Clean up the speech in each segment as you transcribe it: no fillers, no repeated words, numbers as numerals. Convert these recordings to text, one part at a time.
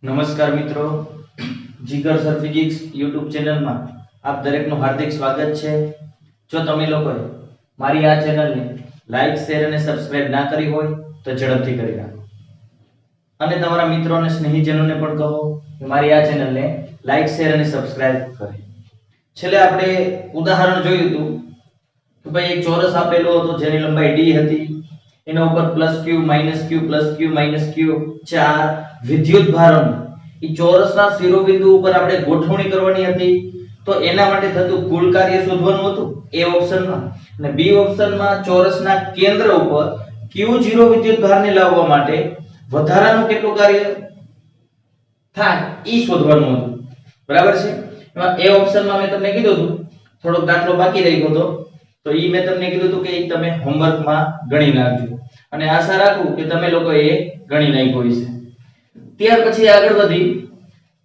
નમસ્કાર મિત્રો, જીગર sir physics YouTube ચેનલમાં આપ દરેકનું હાર્દિક સ્વાગત છે। જો તમે લોકોએ મારી આ ચેનલને લાઈક, શેર અને સબસ્ક્રાઇબ ના કરી હોય તો ઝડપથી કરી નાખો અને તમારા મિત્રો અને સ્નેહીજનોને પણ કહો કે મારી આ ચેનલને લાઈક, શેર અને સબસ્ક્રાઇબ કરે। છેલ્લે આપણે ઉદાહરણ જોયું હતું કે ભાઈ એક ચોરસ આપેલો હતો જેની લંબાઈ d હતી, એના ઉપર +q +q +q -q ચાર વિદ્યુત ભારોની ઈ ચોરસના શિરોબિંદુ ઉપર આપણે ગોઠવણી કરવાની હતી। તો એના માટે થતું કુલ કાર્ય શોધવાનું હતું એ ઓપ્શનમાં, અને બી ઓપ્શનમાં ચોરસના કેન્દ્ર ઉપર q0 વિદ્યુત ભારને લાવવા માટે વધારાનું કેટલું કાર્ય થાય ઈ શોધવાનું હતું। બરાબર છે। એમાં એ ઓપ્શનમાં મેં તમને કીધું હતું થોડોક દાખલો બાકી રહી ગયો તો ઈ મેં તમને કીધું હતું કે ઈ તમે હોમવર્કમાં ગણી નાખજો અને આશા રાખું કે તમે લોકો એ ગણી નાખ્યો હશે। ત્યાર પછી આગળ વધી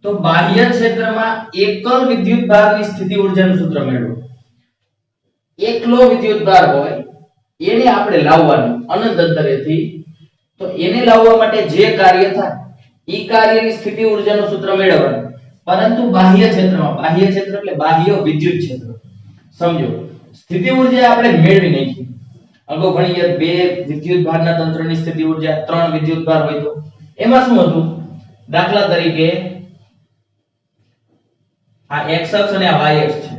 તો બાહ્ય ક્ષેત્રમાં એકલ વિદ્યુત ભારની સ્થિતિ ઊર્જાનું સૂત્ર મેળવો। એકલો વિદ્યુત ભાર હોય એને આપણે લાવવાનું અનંત અંતરેથી, તો એને લાવવા માટે જે કાર્ય થાય ઈ કાર્યની સ્થિતિ ઊર્જાનું સૂત્ર મેળવવાનું, પરંતુ બાહ્ય ક્ષેત્રમાં, બાહ્ય ક્ષેત્ર એટલે બાહ્ય વિદ્યુત ક્ષેત્ર સમજો। સ્થિતિ ઊર્જા આપણે મેળવી નાખી અગાઉ ભણીએ બે વિદ્યુત ભારના તંત્રની સ્થિતિ ઊર્જા, ત્રણ વિદ્યુત ભાર હોય તો એમાં શું હતું, દાખલા તરીકે આ x અક્ષ અને આ y અક્ષ છે,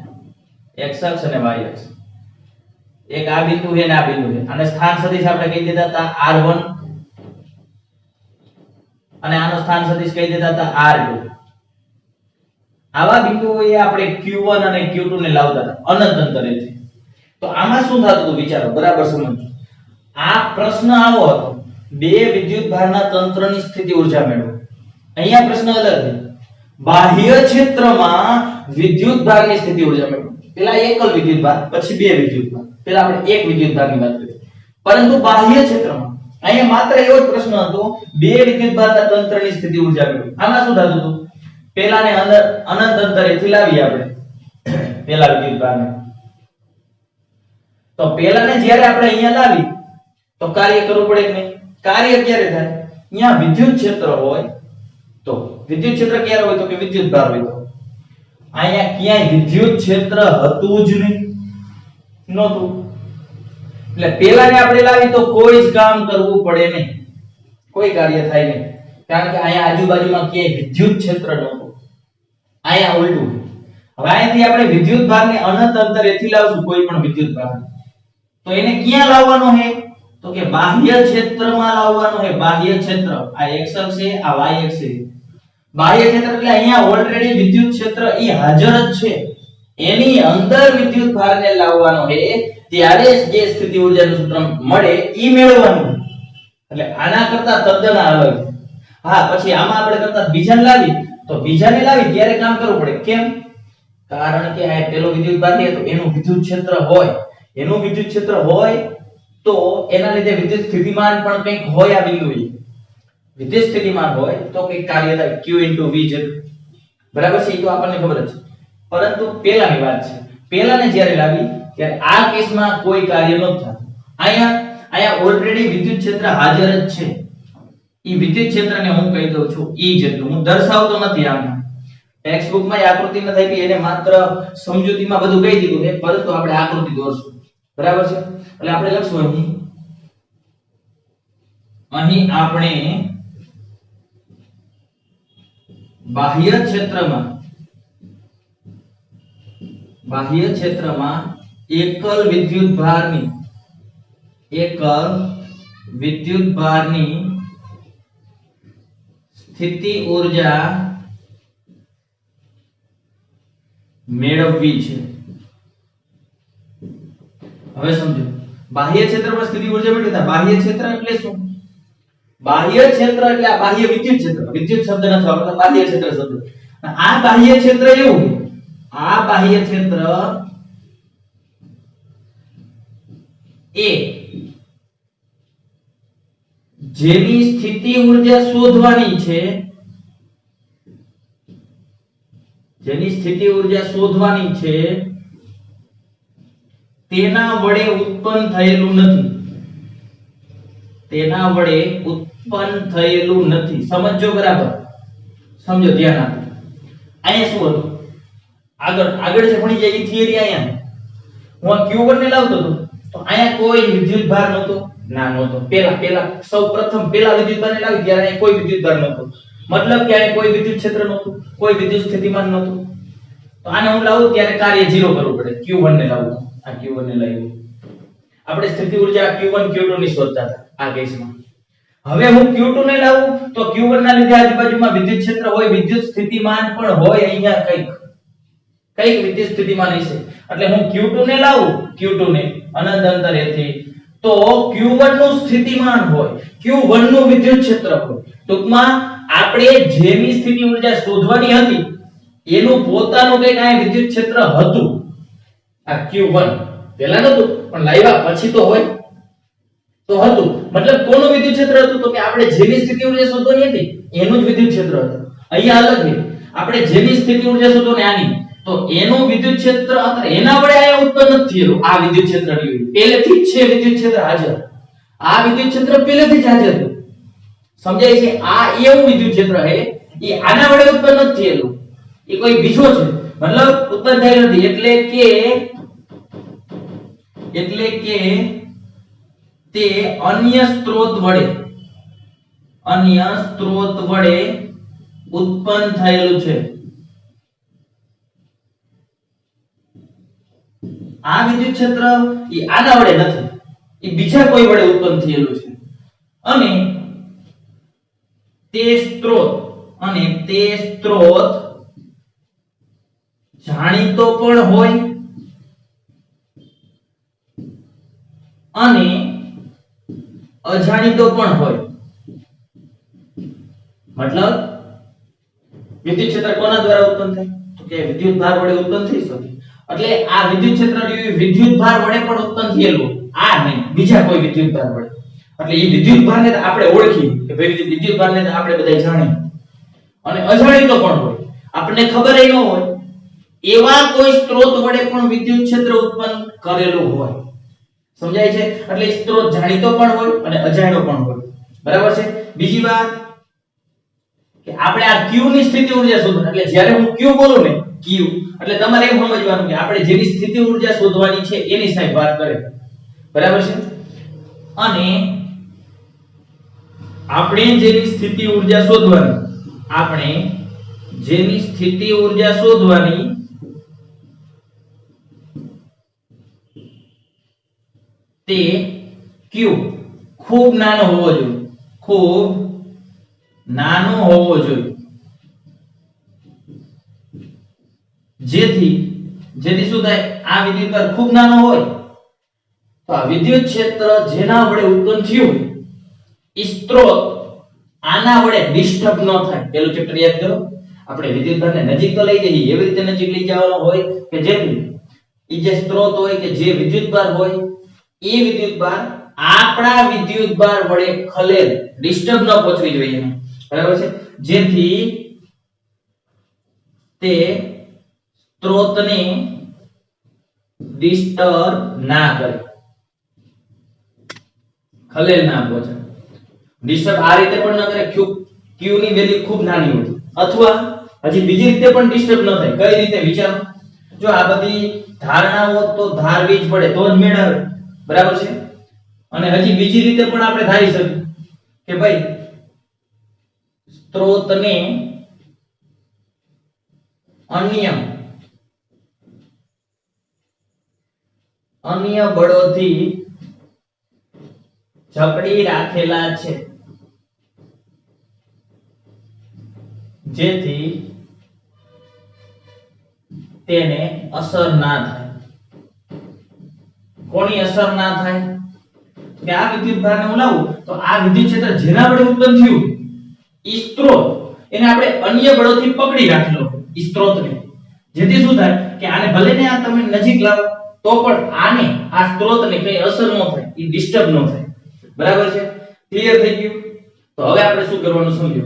x અક્ષ અને y અક્ષ, એક આ બિંદુ છે અને આ બિંદુ છે, અને સ્થાન સદિશ આપણે કહી દેતા હતા r1 અને આનો સ્થાન સદિશ કહી દેતા હતા r2। આવા બિંદુઓએ આપણે q1 અને q2 ને લાવતા હતા અનંત અંતરેથી। તો આમાં શું થતું હતું વિચારો, બરાબર સમજો। આ પ્રશ્ન આવો હતો, બે વિદ્યુત ભારના તંત્રની સ્થિતિ ઊર્જા મેળવો। અહીંયા પ્રશ્ન અલગ છે, બાહ્ય ક્ષેત્રમાં વિદ્યુત ભારની સ્થિતિ ઊર્જા મેળવો। પેલા એકલ વિદ્યુત ભાર, પછી બે વિદ્યુત ભાર, પેલા આપણે એક વિદ્યુત ભારની વાત કરી, પરંતુ બાહ્ય ક્ષેત્રમાં અહીંયા માત્ર એવો જ પ્રશ્ન હતો, બે વિદ્યુત ભારના તંત્રની સ્થિતિ ઊર્જા મેળવો। આમાં શું થતું હતું, પેલાને અંદર અનંત અંતરેથી લાવીએ આપણે પેલા વિદ્યુત ભારને, તો પેલાને જ્યારે આપણે અહીંયા લાવી તો કાર્ય કરવું પડે કે નહીં? કાર્ય ક્યારે થાય? અહીંયા વિદ્યુત ક્ષેત્ર હોય તો, વિદ્યુત ક્ષેત્ર ક્યારે હોય તો કે વિદ્યુત ભાર હોય તો। અહીંયા ક્યાંય વિદ્યુત ક્ષેત્ર હતું જ નહીં, નહોતું, એટલે પેલાને આપણે લાવી તો કોઈ જ કામ કરવું પડે નહીં, કોઈ કાર્ય થાય નહીં, કારણ કે અહીંયા આજુબાજુમાં ક્યાંય વિદ્યુત ક્ષેત્ર નહોતું। અહીંયા ઉલટું, હવે અહીંથી આપણે વિદ્યુત ભારને અનંત અંતરેથી લાવશું કોઈ પણ વિદ્યુત ભાર, તો એને ક્યાં લાવવાનો છે તો કે બાહ્ય ક્ષેત્રમાં લાવવાનો છે। બાહ્ય ક્ષેત્ર આ x અક્ષ છે, આ y અક્ષ છે। બાહ્ય ક્ષેત્ર એટલે અહીંયા ઓલરેડી વિદ્યુત ક્ષેત્ર ઈ હાજર જ છે, એની અંદર વિદ્યુત ભારને લાવવાનો છે, ત્યારે જે સ્થિતિ ઊર્જાનું સૂત્ર મળે ઈ મેળવવાનું। એટલે આના કરતા તદ્દન અલગ। હા, પછી આમાં આપણે કરતા બીજાને લાવી તો બીજાને લાવી ત્યારે કામ કરવું પડે, કેમ? કારણ કે આ પેલો વિદ્યુત ભાર છે તો એનું વિદ્યુત ક્ષેત્ર હોય, એનું વિદ્યુત ક્ષેત્ર હોય તો એના લીધે વિદ્યુત સ્થિતિમાન પણ કંઈક હોય, આ બિંદુએ વિદ્યુત સ્થિતિમાન હોય તો કંઈક કાર્ય થાય q * v જેટલું, બરાબર છે? એ તો આપણને ખબર જ છે, પરંતુ પેલાની વાત છે, પેલાને જ્યારે લાવી ત્યારે આ કેસમાં કોઈ કાર્ય ન થતું। અહીંયા ઓલરેડી વિદ્યુત ક્ષેત્ર હાજર જ છે, ઈ વિદ્યુત ક્ષેત્રને હું કહી દઉં છું E જેટલું, હું દર્શાવતો નથી। આમાં ટેક્સ્ટ બુકમાં આકૃતિ નથી આપી, એને માત્ર સમજૂતીમાં બધું કહી દીધું છે, પરંતુ આપણે આકૃતિ દોરશું, બરાબર છે? એટલે આપણે લખશું અહીં આપણે બાહ્ય ક્ષેત્રમાં એકલ વિદ્યુત ભારની સ્થિતિ ઊર્જા મેળવવી છે। હવે સમજો, બાહ્ય ક્ષેત્રમાં સ્થિતિ ઊર્જા મેળવવી થાય। બાહ્ય ક્ષેત્ર એટલે શું? બાહ્ય ક્ષેત્ર એટલે આ બાહ્ય વિદ્યુત ક્ષેત્ર, વિદ્યુત શબ્દ નથી વાપરતા, બાહ્ય ક્ષેત્ર શબ્દ। આ બાહ્ય ક્ષેત્ર એવું, આ બાહ્ય ક્ષેત્ર એ જેની સ્થિતિ ઊર્જા શોધવાની છે, જેની સ્થિતિ ઊર્જા શોધવાની છે તેના વડે ઉત્પન્ન થયેલું નથી, તેના વડે ઉત્પન્ન થયેલું નથી। સમજો બરાબર, સમજો ધ્યાન આપો. અહીંયા શું હતું? આગળ જે ભણી જાય એ થિયરી અહીંયા હું આ Q1 ને લાવતો હતો તો અહીંયા કોઈ વિદ્યુત ભાર નહોતો, ના નહોતો. પેલા સૌપ્રથમ વિદ્યુત ભારને લાવી ત્યારે અહીંયા કોઈ વિદ્યુત ભાર નહોતો. મતલબ કે અહીંયા કોઈ વિદ્યુત ક્ષેત્ર નહોતું, કોઈ વિદ્યુત સ્થિતિમાન નહોતું. તો આને હું લાવું ત્યારે કાર્ય 0 કરવું પડે. Q1 ને લાવું, આ Q1 ને લાવ્યું. આપણે સ્થિતિ ઊર્જા Q1 Q2 ની શોધતા હતા આ કેસમાં. હવે હું Q2 ને લાવું તો Q1 ના લીધે આજુબાજુમાં વિદ્યુત ક્ષેત્ર હોય, વિદ્યુત સ્થિતિમાન પણ હોય. અહીંયા કઈક વિદ્યુત સ્થિતિમાન હશે એટલે હું Q2 ને લાવું, Q2 ને અનંત અંતરેથી તો Q1 નું સ્થિતિમાન હોય, Q1 નું વિદ્યુત ક્ષેત્ર હોય. ટૂંકમાં આપણે જેની સ્થિતિ ઊર્જા શોધવાની હતી એનું પોતાનું કંઈક આ વિદ્યુત ક્ષેત્ર હતું. આ Q1 પહેલા નહોતું પણ લાવ્યા પછી તો હોય તો હતું. મતલબ કોનું વિદ્યુત ક્ષેત્ર હતું? તો કે આપણે જેની સ્થિતિ ઊર્જા શોધવાની હતી એનું જ વિદ્યુત ક્ષેત્ર હતું. અહીંયા અલગ છે, આપણે જેની સ્થિતિ ઊર્જા શોધવાની આની તો એનું વિદ્યુત ક્ષેત્ર અત્યારે એના વડે આયા ઉત્પન્ન નથી થયેલું. આ વિદ્યુત ક્ષેત્ર પહેલેથી જ છે, વિદ્યુત ક્ષેત્ર હાજર. આ વિદ્યુત ક્ષેત્ર પહેલેથી જ હાજર હતું. સમજાય છે? આ એવું વિદ્યુત ક્ષેત્ર છે એ આના વડે ઉત્પન્ન નથી થયેલું, એ કોઈ બીજો છે. મતલબ ઉત્પન્ન થયેલ નથી એટલે કે તે અન્ય સ્ત્રોત વડે ઉત્પન્ન થયેલું છે. આ વિદ્યુત ક્ષેત્ર એ આના વડે નથી, એ બીજા કોઈ વડે ઉત્પન્ન થયેલું છે. અને તે સ્ત્રોત જાણીતો પણ હોય અને અજાણીતો પણ હોય. મતલબ વિદ્યુત ક્ષેત્ર કોના દ્વારા ઉત્પન્ન થાય? તો કે વિદ્યુત ભાર વડે ઉત્પન્ન થઈ શકે. એટલે આ વિદ્યુત ક્ષેત્ર વિદ્યુત ભાર વડે પણ ઉત્પન્ન થયેલું, આ નહીં બીજા કોઈ વિદ્યુત ભાર વડે. એટલે એ વિદ્યુત ભારને આપણે ઓળખી કે ભાઈ વિદ્યુત ભારને આપણે બધા જાણીએ. અને અજાણીતો પણ હોય, આપણને ખબર ન હોય એવા કોઈ સ્ત્રોત વડે પણ વિદ્યુત ક્ષેત્ર ઉત્પન્ન કરેલું હોય. સમજાય છે? એટલે સ્ત્રોત જાણીતો પણ હોય અને અજાણ્યો પણ હોય. બરાબર છે? બીજી વાત કે આપણે આ Q ની સ્થિતિ ઊર્જા શોધવાની, એટલે જ્યારે હું Q બોલું ને Q એટલે તમારે એમ સમજવાનું કે આપણે જેની સ્થિતિ ઊર્જા શોધવાની છે એની સાહેબ વાત કરે. બરાબર છે? અને આપણે જેની સ્થિતિ ઊર્જા શોધવાની તે Q ખૂબ નાનો હોવો જોઈએ. જેથી શું થાય? આ વિદ્યુતભાર ખૂબ નાનો હોય તો આ વિદ્યુત ક્ષેત્ર જેના વડે ઉત્પન્ન થયું એ સ્ત્રોત આના વડે ડિસ્ટર્બ ન થાય. પેલું ચેપ્ટર યાદ કરો. આપણે વિદ્યુતભારને નજીક તો લઈ જઈએ, એવી રીતે નજીક લઈ જવાનો હોય કે જેથી એ જે સ્ત્રોત હોય કે જે વિદ્યુતભાર હોય એ વિદ્યુતભાર આપણા વિદ્યુતભાર વડે ખલેલ ડિસ્ટર્બ ન પહોંચવી જોઈએ. બરાબર છે? જેથી તે સ્ત્રોતને ડિસ્ટર્બ ના કરે, ખલેલ ના પહોંચે. ડિસ્ટર્બ આ રીતે પણ ન કરે. Q ની વેલ્યુ ખૂબ નાની હોય અથવા હજી બીજી રીતે પણ ડિસ્ટર્બ ન થાય. કઈ રીતે? વિચારો. જો આ બધી ધારણાઓ તો ધારવી જ પડે તો જ મેળ આવે. બરાબર છે? અને હજી બીજી રીતે પણ આપણે ધારી શકીએ કે ભાઈ સ્ત્રોતને અન્ય બળોથી જકડી રાખેલા છે જેથી તેને અસર ના થાય. કોની અસર ના થાય? કે આ વિદ્યુત ભારને હું લાવું તો આ વિદ્યુત ક્ષેત્ર જેના વડે ઉત્પન્ન થયું ઈ સ્ત્રોત એને આપણે અન્ય બળોથી પકડી રાખેલો ઈ સ્ત્રોતને. જેથી શું થાય કે આને ભલે ને આ તમે નજીક લાવો તો પણ આને આ સ્ત્રોતને કઈ અસર ન થાય, ઈ ડિસ્ટર્બ ન થાય. બરાબર છે? ક્લિયર થઈ ગયું? તો હવે આપણે શું કરવાનું સમજો.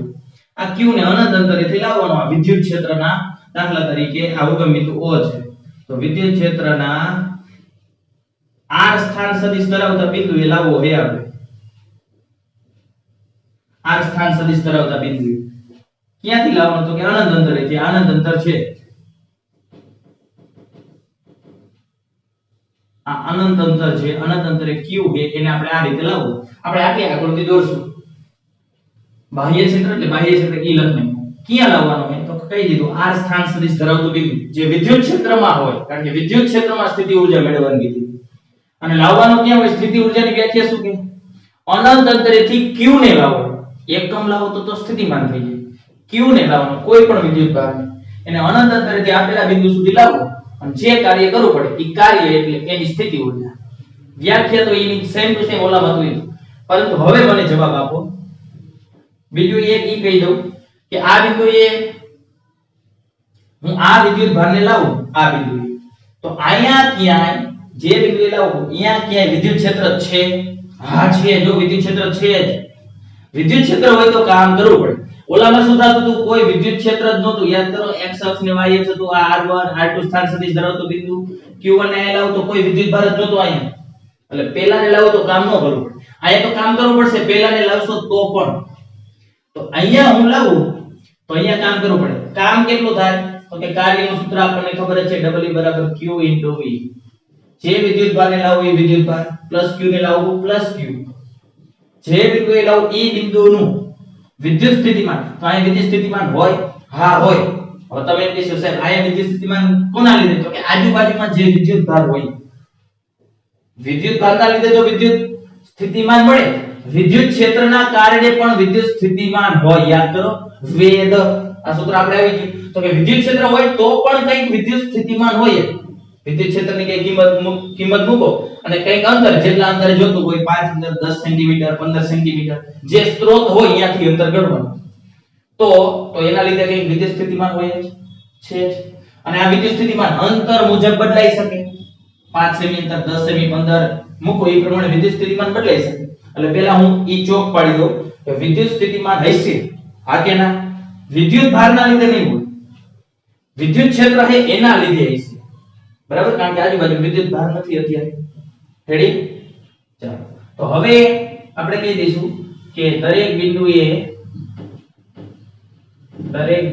આ Q ને અનંત અંતરેથી લાવવાનો. આ વિદ્યુત ક્ષેત્રના દાખલા તરીકે આ ઉગમબિંદુ O છે તો વિદ્યુત ક્ષેત્રના r સ્થાન સદિશ ધરાવતા બિંદુ એ લાવવો હે આપણે. r સ્થાન સદિશ ધરાવતા બિંદુ ક્યાંથી લાવવાનું તો કે અનંત અંતરેથી અનંત અંતર છે આ અનંત અંતર છે અનંત અંતરે q છે એને આપણે આ રીતે લાવવું આપણે આટલી આકૃતિ દોરશું બાહ્ય ક્ષેત્ર એટલે બાહ્ય ક્ષેત્ર E લખને ક્યાં લાવવાનું છે તો કહી દીધું r સ્થાન સદિશ ધરાવતું બિંદુ જે વિદ્યુત ક્ષેત્રમાં હોય કારણ કે વિદ્યુત ક્ષેત્રમાં સ્થિતિ ઊર્જા મેળવવાની કીધી અને લાવવાનું ક્યાં હોય સ્થિતિ ઊર્જાની વ્યાખ્યા શું કે અનંત અંતરેથી q ને લાવો એકમ લાવો તો સ્થિતિમાન થઈ જાય q ને લાવવાનો કોઈ પણ વિદ્યુત ભારને એને અનંત અંતરેથી આપેલા બિંદુ સુધી લાવો અને જે કાર્ય કરવું પડે એ કાર્ય એટલે એની સ્થિતિ ઊર્જા વ્યાખ્યા તો એની સેમ ટુ સેમ ઓલામાં હતું પરંતુ હવે મને જવાબ આપો બીજું એક ઈ કહી દઉં કે આ બિંદુએ હું આ વિદ્યુત ભારને લાવું આ બિંદુએ તો અહીંયા ક્યાંય જે બિંદુએ લાવું અહીંયા ક્યાંય વિદ્યુત ક્ષેત્ર છે હા છે જો વિદ્યુત ક્ષેત્ર છે જ વિદ્યુત ક્ષેત્ર હોય તો કામ કરવું પડે ઓલામાં શું થતું હતું કોઈ વિદ્યુત ક્ષેત્ર જ નહોતું યાદ કરો x અક્ષ ને y અક્ષ હતું આ r1 r2 સ્થાન સદિશ ધરાવતો બિંદુ q1 ને લાવ તો કોઈ વિદ્યુત ભાર જ નહોતો અહીંયા એટલે પહેલા ને લાવો તો કામ ન કરવું પડે અહીંયા તો કામ કરવું પડશે પહેલા ને લાવશો તો પણ તો અહીંયા હું લાવું તો અહીંયા કામ કરવું પડે કામ કેટલું થાય તો કે કાર્યનું સૂત્ર આપણને ખબર છે W q v જે વિદ્યુત ભારને લાવું એ વિદ્યુત ભાર પ્લસ q ને લાવું પ્લસ q જે બિંદુએ લાવું એ બિંદુનું વિદ્યુત સ્થિતિમાન તો અહીંયા વિદ્યુત સ્થિતિમાન હોય હા હોય હવે તમે એમ કહેશો સાહેબ અહીંયા વિદ્યુત સ્થિતિમાન કોના લીધે તો કે આજુબાજુમાં જે વિદ્યુત ભાર હોય વિદ્યુત ભારના લીધે જો વિદ્યુત સ્થિતિમાન મળે વિદ્યુત ક્ષેત્રના કારણે પણ વિદ્યુત સ્થિતિમાન હોય યાદ કરો વેદ આ સૂત્ર આપણે આવી ગયું તો કે વિદ્યુત ક્ષેત્ર હોય તો પણ કંઈક વિદ્યુત સ્થિતિમાન હોય વિદ્યુત ક્ષેત્રની કઈ કિંમત મૂકો અને કંઈક અંતર જેટલા અંતરે જોતું હોય 5 મીટર 10 સેન્ટીમીટર 15 સેન્ટીમીટર જે સ્ત્રોત હોય ત્યાંથી અંતર ગણવાનું તો એના લીધે કંઈક વિદ્યુત સ્થિતિમાન હોય છે અને આ વિદ્યુત સ્થિતિમાન અંતર મુજબ બદલાઈ શકે 5 સેમી અંતર 10 સેમી 15 મૂકો એ પ્રમાણે વિદ્યુત સ્થિતિમાન બદલાઈ શકે એટલે પહેલા હું ઈ ચોક પાડી દઉં કે વિદ્યુત સ્થિતિમાન હશે હા કે ના વિદ્યુત ભારના લીધે નહીં હોય વિદ્યુત ક્ષેત્ર છે એના લીધે હશે બરાબર કારણ કે આજુબાજુ વિદ્યુત ભાર નથી અત્યારે રેડી ચાલો તો હવે આપણે કહી દઈશું કે દરેક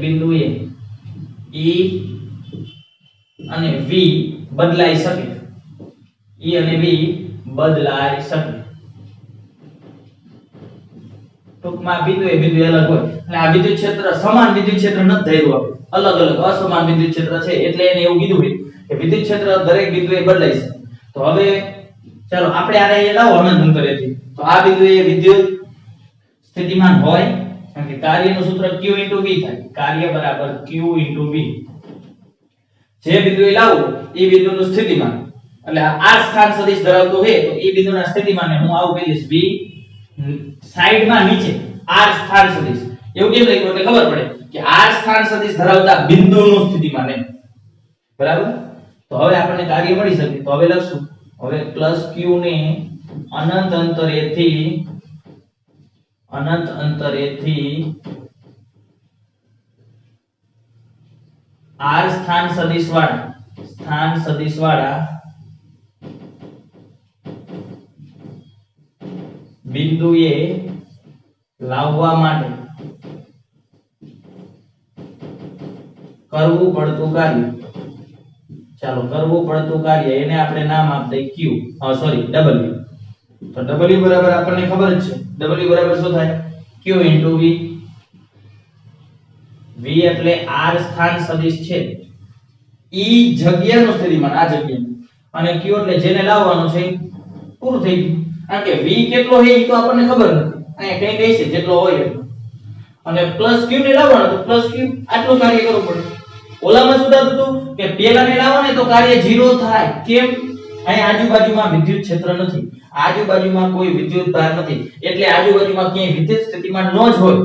બિંદુએ E અને V બદલાઈ શકે E અને V બદલાઈ શકે ટૂંકમાં બિંદુ અલગ હોય એટલે આ વિદ્યુત ક્ષેત્ર સમાન વિદ્યુત ક્ષેત્ર નથી ધાર્યું આપણે અલગ અસમાન વિદ્યુત ક્ષેત્ર છે એટલે એને એવું કીધું હોય કે વિદ્યુત ક્ષેત્ર દરેક બિંદુએ બદલાય છે તો હવે ચાલો આપણે આને લાવો અનંત અંતરેથી તો આ બિંદુએ વિદ્યુત સ્થિતિમાન હોય કારણ કે કાર્યનું સૂત્ર q * v થાય કાર્ય બરાબર q * v જે બિંદુએ લાવો એ બિંદુનું સ્થિતિમાન એટલે આ સ્થાન સદિશ ધરાવતું છે તો એ બિંદુના સ્થિતિમાનને હું આવું કહી દઈશ v સાઈડમાં નીચે r સ્થાન સદિશ એવું કેમ લખ્યું એટલે ખબર પડે કે r સ્થાન સદિશ ધરાવતા બિંદુનું સ્થિતિમાન એમ બરાબર તો હવે આપણને કાર્ય મળી શકે તો હવે લખશું હવે પ્લસ q ને અનંત અંતરેથી r સ્થાન સદિશ વાળા બિંદુએ લાવવા માટે કરવું પડતું કાર્ય ચાલો કરવું પડતું કાર્ય એને આપણે નામ આપી દઈએ q સોરી w તો w બરાબર આપણને ખબર જ છે w બરાબર શું થાય q * v v એટલે r સ્થાન સદિશ છે e જગ્યાનું સ્થિતિમાન આ જગ્યાનું અને q એટલે જેને લાવવાનું છે પૂરું થઈ ગયું કારણ કે v કેટલો છે એ તો આપણને ખબર નથી અહીંયા કઈ કઈ છે જેટલો હોય એટલો અને પ્લસ q ને લાવવાનો તો પ્લસ q આટલું કાર્ય કરવું પડે ઓલામાં શું થતું હતું કે પેલાને લાવો ને તો કાર્ય 0 થાય કેમ અહીં આજુબાજુમાં વિદ્યુત ક્ષેત્ર નથી આજુબાજુમાં કોઈ વિદ્યુત ભાર નથી એટલે આજુબાજુમાં ક્યાંય વિદ્યુત સ્થિતિમાન ન જ હોય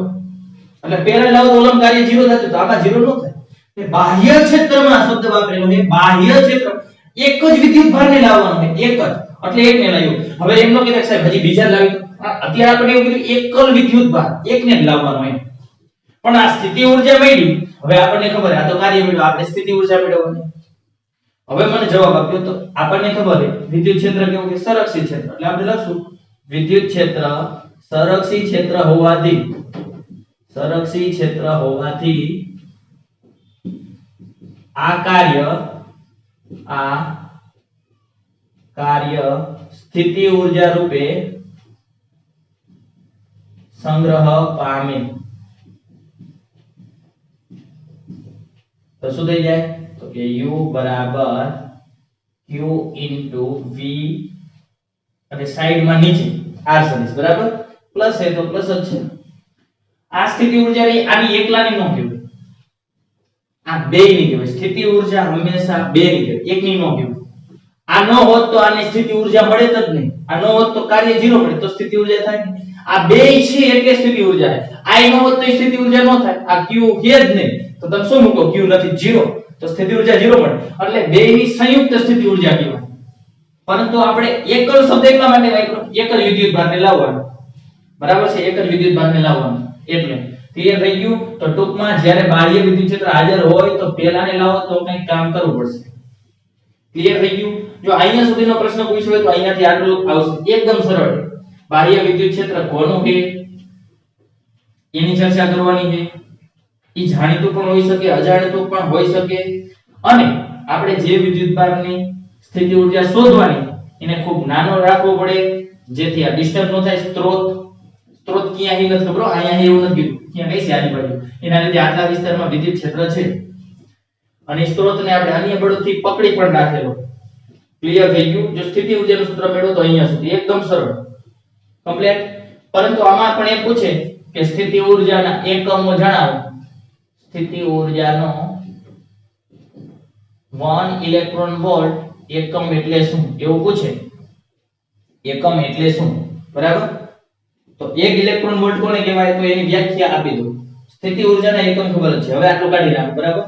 એટલે પેલા લાવો તો ઓલામાં કાર્ય 0 થતું તો આમાં 0 ન થાય કે બાહ્ય ક્ષેત્રમાં શબ્દ વાપરેલો છે બાહ્ય ક્ષેત્ર એક જ વિદ્યુત ભારને લાવવાનો છે એક જ એટલે એક ને લાવ્યો હવે એમનો કીધું સાહેબ હજી બીજા લાવી અત્યારે આપણે એવું કીધું એકલ વિદ્યુત ભાર એકને જ લાવવાનો છે પણ આ સ્થિતિ ઊર્જા મળી હવે આપણને ખબર આ તો કાર્ય મળ્યું આપણે સ્થિતિ ઊર્જા મેળવવાની હવે મને જવાબ આપ્યો તો આપણને ખબર છે વિદ્યુત ક્ષેત્ર કેવું કે સંરક્ષિત ક્ષેત્ર એટલે આપણે લખશું વિદ્યુત ક્ષેત્ર સંરક્ષિત ક્ષેત્ર હોવાથી સંરક્ષી ક્ષેત્ર હોવાથી આ કાર્ય સ્થિતિ ઊર્જા રૂપે સંગ્રહ પામે. તો શું થઈ જાય? તો કે u બરાબર q v અને સાઈડમાં નીચે r સદિશ બરાબર પ્લસ છે તો પ્લસ જ છે. આ સ્થિતિ ઊર્જા ની આની એકલાની નો કહેવાય, આ બેયની કહેવાય. સ્થિતિ ઊર્જા હંમેશા બેયની કહેવાય, એકની નો કહેવાય. આ ન હોત તો આની સ્થિતિ ઊર્જા મળે જ નહીં. આ ન હોત તો કાર્ય 0 મળે તો સ્થિતિ ઊર્જા થાય. આ બેય છે એટલે સ્થિતિ ઊર્જા છે. આ ન હોત તો સ્થિતિ ઊર્જા ન થાય. આ q છે જ નહીં તો તમે શું મૂકો? q નથી 0 તો સ્થિતિ ઊર્જા 0 મળે. એટલે બેયની સંયુક્ત સ્થિતિ ઊર્જા કહેવાય. પરંતુ આપણે એક જ શબ્દ એટલા માટે વાપર્યો, એક જ વિદ્યુતભારને લાવવાનો. બરાબર છે? એક જ વિદ્યુતભારને લાવવાનો એટલે ક્લિયર થઈ ગયું. તો ટૂંકમાં જ્યારે બાહ્ય વિદ્યુત ક્ષેત્ર હાજર હોય તો પહેલાને લાવો તો કંઈક કામ કરવું પડશે. ક્લિયર થઈ ગયું. જો અહીંયા સુધીનો પ્રશ્ન પૂછ્યો હોય તો અહીંયાથી આગળ આવશે. એકદમ સરળ. બાહ્ય વિદ્યુત ક્ષેત્ર કોનું છે એની ચર્ચા કરવાની છે. ઈ જાણીતું પણ હોઈ શકે, અજાણીતું પણ હોઈ શકે. અને આપણે જે વિદ્યુતભારની સ્થિતિ ઊર્જા શોધવાની એને ખૂબ નાનો રાખવો પડે જેથી આ ડિસ્ટર્બ ન થાય. સ્ત્રોત ક્યાં હી નથી ખબર, અહીંયા એવું નથી કીધું ક્યાં કઈ છે આજુબાજુ. એના લીધે આટલા વિસ્તારમાં વિદ્યુત ક્ષેત્ર છે અને સ્ત્રોતને આપણે અન્ય બળથી પકડી પણ રાખેલો. ક્લિયર થઈ ગયું. જો સ્થિતિ ઊર્જાનું સૂત્ર મેળવો તો અહીંયા સુધી એકદમ સરળ કમ્પ્લીટ. પરંતુ આમાં પણ એ પૂછે કે સ્થિતિ ઊર્જાના એકમો જણાવો. સ્થિતિ ઊર્જાનો 1 ઇલેક્ટ્રોન વોલ્ટ એકમ એટલે શું એવું પૂછે. એકમ એટલે શું? બરાબર. તો 1 ઇલેક્ટ્રોન વોલ્ટ કોને કહેવાય તો એની વ્યાખ્યા આપી દો. સ્થિતિ ઊર્જાના એકમ ખબર છે. હવે આટલું કાઢી નાખો. બરાબર.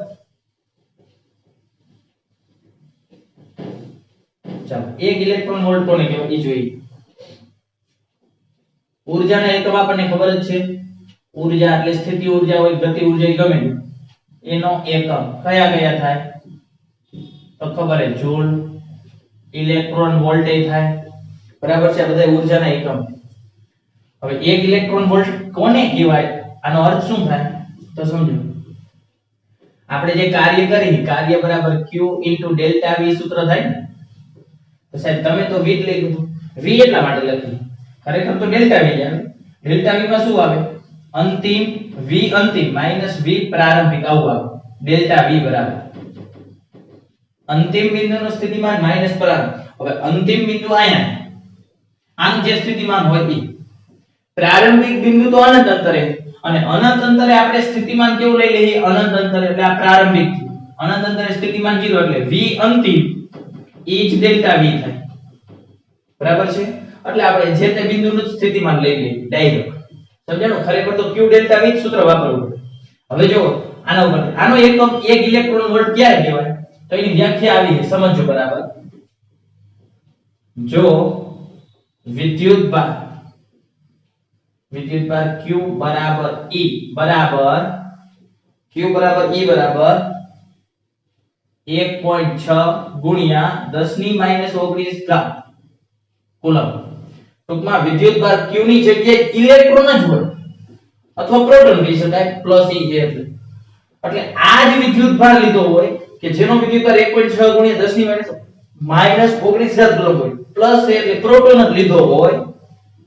ચાલો 1 ઇલેક્ટ્રોન વોલ્ટ કોને કહેવાય એ જોઈએ. ઊર્જાના એકમ આપણને ખબર જ છે. ઊર્જા એટલે સ્થિતિ ઊર્જા હોય, ગતિ ઊર્જા ગમે એનો એકમ કયા કયા થાય તો ખબર છે. જૂલ, ઇલેક્ટ્રોન વોલ્ટ એ થાય. બરાબર છે? આ બધા ઊર્જાના એકમ. હવે 1 ઇલેક્ટ્રોન વોલ્ટ કોને કહેવાય આનો અર્થ શું થાય તો સમજો. આપણે જે કાર્ય કરી કાર્ય બરાબર q ડેલ્ટા v સૂત્ર થાય ને. તો સાહેબ તમે તો v લઈ લીધું. v એટલા માટે લખી, ખરેખર તો ડેલ્ટા v આવે. ડેલ્ટા v માં શું આવે? અંતિમ v અંતિમ માઈનસ v પ્રારંભિક આવું આવે. ડેલ્ટા v બરાબર અંતિમ બિંદુનું સ્થિતિમાન માઈનસ પ્રારંભ. હવે અંતિમ બિંદુ આયા આમ જે સ્થિતિમાન હોય ઈ પ્રારંભિક બિંદુ તો અનંત અંતરે અને અનંત અંતરે આપણે સ્થિતિમાન કેવું લઈ લઈએ? અનંત અંતરે એટલે આ પ્રારંભિક. અનંત અંતરે સ્થિતિમાન 0 એટલે v અંતિમ ઈ જ ડેલ્ટા v થાય. બરાબર છે? એટલે આપણે જે તે બિંદુનું સ્થિતિમાન લઈ લઈએ ડાયરેક્ટ. સમજાણું? ખરેખર તો q ડેલ્ટા v સૂત્ર વાપરવું પડે. હવે જો આના ઉપર આનો એકમ 1 ઇલેક્ટ્રોન વોલ્ટ ક્યારે કહેવાય તો એની વ્યાખ્યા આવી છે. સમજો બરાબર. જો વિદ્યુતભાર q બરાબર E બરાબર 1.6 ગુણ્યા 10 ની -19 ગ્રામ કુલમ. ટૂંકમાં વિદ્યુતભાર q ની જગ્યાએ ઇલેક્ટ્રોન જ હોય અથવા પ્રોટોન કહી શકાય પ્લસ E છે એટલે આ જ વિદ્યુતભાર લીધો હોય કે જેનો વિદ્યુતભાર 1.6 ગુણ્યા 10 ની -19 ગ્રામ હોય પ્લસ એટલે પ્રોટોન જ લીધો હોય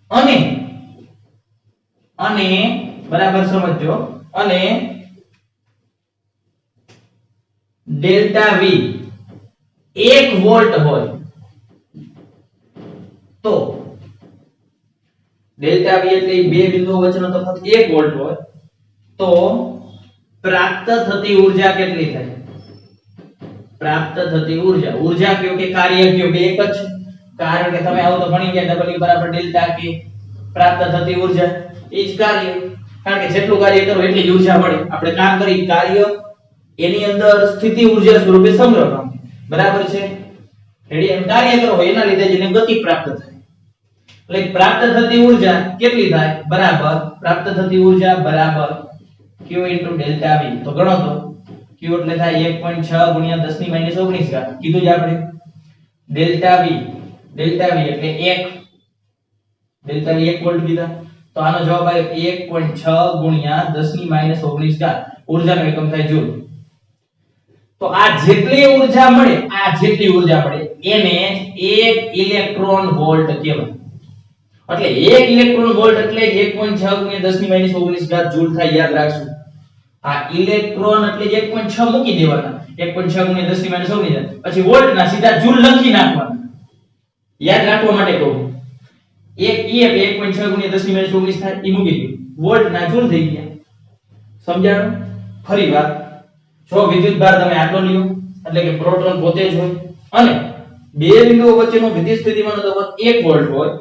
અને બરાબર સમજો અને ડેલ્ટા v 1 વોલ્ટ હોય તો ડેલ્ટા v એટલે બે બિંદુઓ વચ્ચેનો તફાવત 1 વોલ્ટ હોય તો પ્રાપ્ત થતી ઊર્જા કેટલી થાય? પ્રાપ્ત થતી ઊર્જા કયો કે કાર્ય કયો બે એક જ છે. કારણ કે તમે આવું તો ભણી ગયા W બરાબર ડેલ્ટા કે પ્રાપ્ત થતી ઊર્જા એ જ કાર્ય. કારણ કે જેટલું કાર્ય કરો એટલી જ ઊર્જા મળે. આપણે કામ કરી કાર્ય એની અંદર સ્થિતિ ઊર્જા સ્વરૂપે સંગ્રહ કરો. બરાબર છે? રેડી એમ કાર્ય કરો એના લીધે જેને ગતિ પ્રાપ્ત થાય. એટલે પ્રાપ્ત થતી ઊર્જા કેટલી થાય? બરાબર પ્રાપ્ત થતી ઊર્જા બરાબર q ડેલ્ટા v. તો ગણો તો q એટલે થાય 1.6 ગુણ્યા 10 ની -19 ઘાત. કીધું જ આપણે ડેલ્ટા v એટલે 1 ડેલ્ટા v 1 વોલ્ટ કીધા. તો તો આનો જવાબ આવે 1.6 ગુણ્યા 10 ની -19 ઘાત ઊર્જાનો એકમ થાય જૂલ. તો આ જેટલી ઊર્જા મળે એને 1 ઇલેક્ટ્રોન વોલ્ટ કહેવાય. એટલે 1 ઇલેક્ટ્રોન વોલ્ટ એટલે 1.6 ગુણ્યા 10 ની -19 ઘાત જૂલ થાય. યાદ રાખજો આ ઇલેક્ટ્રોન એટલે 1.6 મૂકી દેવાના 1.6 ગુણ્યા 10 ની -19 પછી વોલ્ટ ના સીધા જૂલ લખી નાખવાના. યાદ રાખવા માટે કહું 1 એટલે 1.6 ગુણ્યા 10 ની -19 થાય ઈ મૂકી દો વોલ્ટ ના જૂલ થઈ ગયા. સમજાણું? ફરી વાત જો વિદ્યુતભાર તમે આટલો લ્યો એટલે કે પ્રોટોન પોતે જ હોય અને બે બિંદુઓ વચ્ચેનો વિદ્યુત સ્થિતિમાનનો તફાવત 1 વોલ્ટ હોય